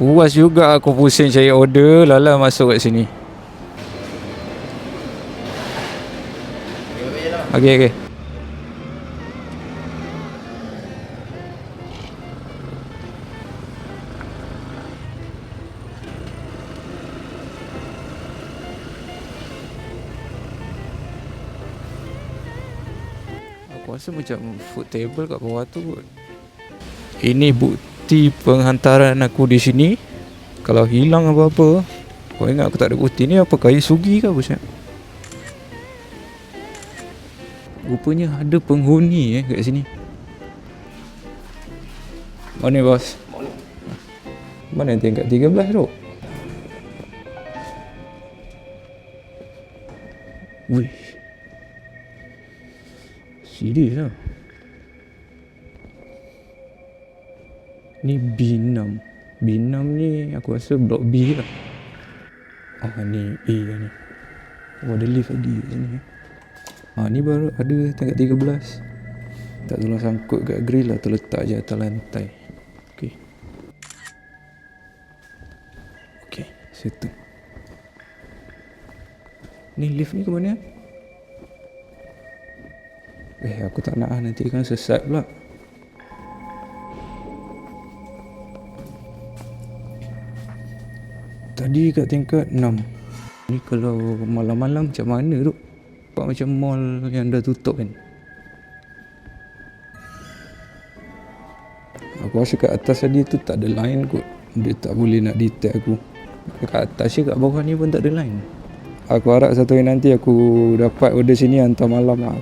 Puas juga aku pusing cari order. Lala masuk kat sini. Okay. Aku rasa macam food table kat bawah tu kot. Ini bukti penghantaran aku di sini. Kalau hilang apa-apa, kau ingat aku tak ada bukti ni apa kayu sugi ke apa siap? Rupanya ada penghuni kat sini. Mana bos? Mana tingkat 13 tu? Wih. Serius lah. Ni B6. B6 ni aku rasa blok B lah. Ni A lah ni. Ada lift lagi kat sini. Ni baru ada tingkat 13. Tak tolong sangkut kat grill lah, terletak je atas lantai. Okay, situ. Ni lift ni ke mana? Aku tak nak nanti kan sesat pula. Tadi kat tingkat 6. Ni kalau malam-malam macam mana tu? Nampak macam mall yang dah tutup kan. Aku rasa kat atas tadi tu tak ada line kot. Dia tak boleh nak detect aku. Kat atas je, kat bawah ni pun tak ada line. Aku harap satu hari nanti aku dapat order sini hantar malam lah.